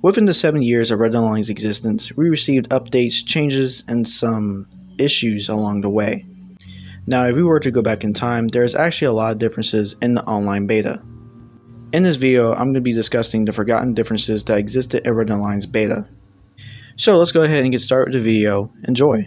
Within the 7 years of Red Dead Online's existence, we received updates, changes, and some issues along the way. Now, if we were to go back in time, there is actually a lot of differences in the online beta. In this video, I'm going to be discussing the forgotten differences that existed in Red Dead Online's beta. So let's go ahead and get started with the video. Enjoy!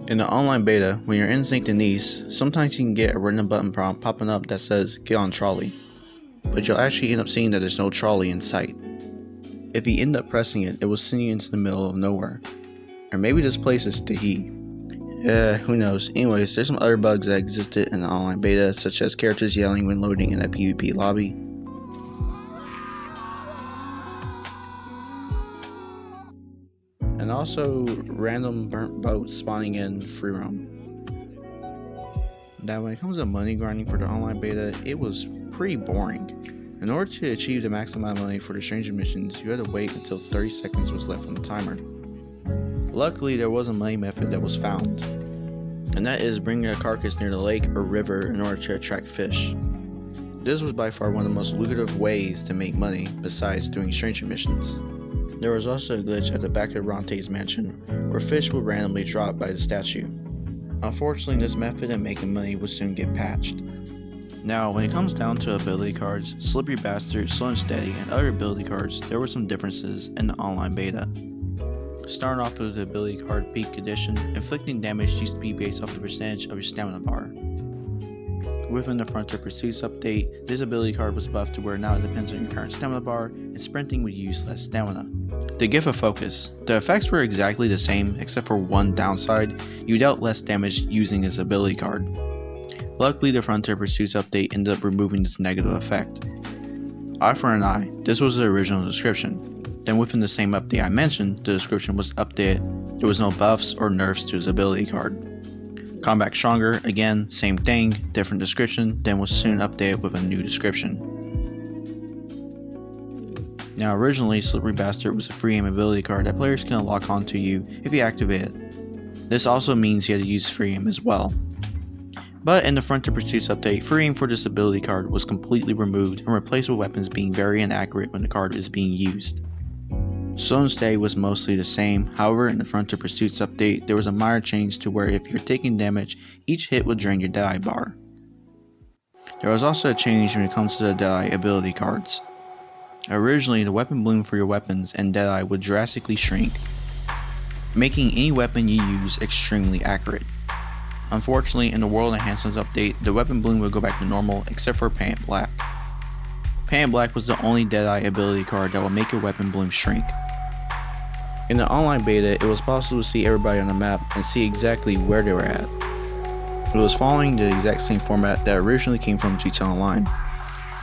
In the online beta, when you're in St. Denis, sometimes you can get a random button prompt popping up that says get on trolley, but you'll actually end up seeing that there's no trolley in sight. If you end up pressing it, it will send you into the middle of nowhere. Or maybe this place is Tahiti. Who knows. Anyways, there's some other bugs that existed in the online beta, such as characters yelling when loading in a PvP lobby. And also random burnt boats spawning in free roam. Now when it comes to money grinding for the online beta, it was pretty boring. In order to achieve the maximum amount of money for the stranger missions, you had to wait until 30 seconds was left on the timer. Luckily, there was a money method that was found, and that is bringing a carcass near the lake or river in order to attract fish. This was by far one of the most lucrative ways to make money besides doing stranger missions. There was also a glitch at the back of Ronte's mansion where fish would randomly drop by the statue. Unfortunately, this method of making money would soon get patched. Now, when it comes down to ability cards, Slippery Bastard, Slow and Steady, and other ability cards, there were some differences in the online beta. Starting off with the ability card Peak Edition, inflicting damage used to be based off the percentage of your stamina bar. Within the Frontier Pursuits update, this ability card was buffed to where now it depends on your current stamina bar, and sprinting would use less stamina. The Gift of Focus, the effects were exactly the same except for one downside: you dealt less damage using this ability card. Luckily, the Frontier Pursuits update ended up removing this negative effect. Eye for an eye, this was the original description. Then within the same update I mentioned, the description was updated. There was no buffs or nerfs to his ability card. Combat Stronger, again, same thing, different description, then was soon updated with a new description. Now originally, Slippery Bastard was a free aim ability card that players can lock onto you if you activate it. This also means you had to use free aim as well. But in the Frontier Pursuits update, free aim for this ability card was completely removed and replaced with weapons being very inaccurate when the card is being used. Slow and Steady was mostly the same, however in the Frontier Pursuits update there was a minor change to where if you're taking damage, each hit would drain your Deadeye bar. There was also a change when it comes to the Deadeye ability cards. Originally, the weapon bloom for your weapons and Deadeye would drastically shrink, making any weapon you use extremely accurate. Unfortunately, in the World Enhancements update, the weapon bloom would go back to normal except for Pant Black. Pant Black was the only Deadeye ability card that would make your weapon bloom shrink. In the online beta, it was possible to see everybody on the map and see exactly where they were at. It was following the exact same format that originally came from GTA Online,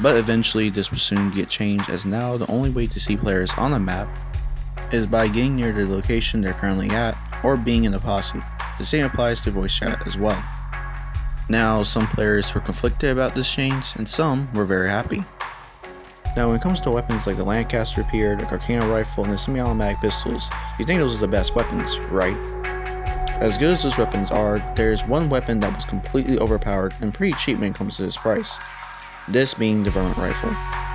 but eventually this will soon get changed, as now the only way to see players on the map is by getting near the location they're currently at or being in a posse. The same applies to voice chat as well. Now, some players were conflicted about this change and some were very happy. Now when it comes to weapons like the Lancaster Rapier, the Carcano Rifle, and the semi-automatic pistols, you think those are the best weapons, right? As good as those weapons are, there's one weapon that was completely overpowered and pretty cheap when it comes to this price. This being the Vermint Rifle.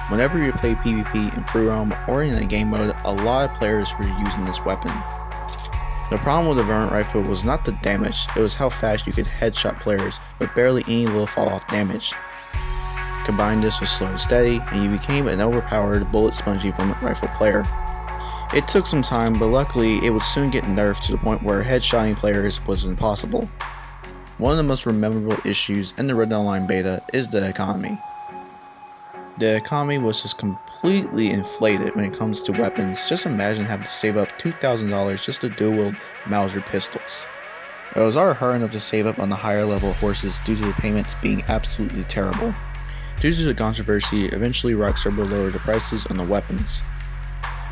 Whenever you play PvP in free roam or in a game mode, a lot of players were using this weapon. The problem with the Vermint Rifle was not the damage, it was how fast you could headshot players with barely any little fall off damage. Combine this with Slow and Steady, and you became an overpowered, bullet spongy Vermint Rifle player. It took some time, but luckily it would soon get nerfed to the point where headshotting players was impossible. One of the most memorable issues in the Red Dead Online beta is the economy. The economy was just completely inflated when it comes to weapons. Just imagine having to save up $2,000 just to dual wield Mauser pistols. It was already hard enough to save up on the higher level horses due to the payments being absolutely terrible. Due to the controversy, eventually Rockstar will lower the prices on the weapons.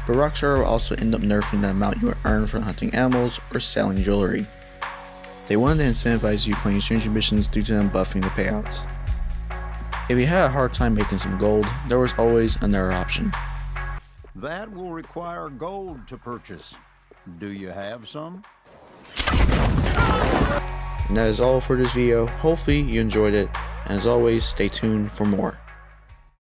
But Rockstar will also end up nerfing the amount you will earn from hunting animals or selling jewelry. They wanted to incentivize you playing stranger missions due to them buffing the payouts. If you had a hard time making some gold, there was always another option. That will require gold to purchase. Do you have some? And that is all for this video. Hopefully you enjoyed it. and as always, stay tuned for more.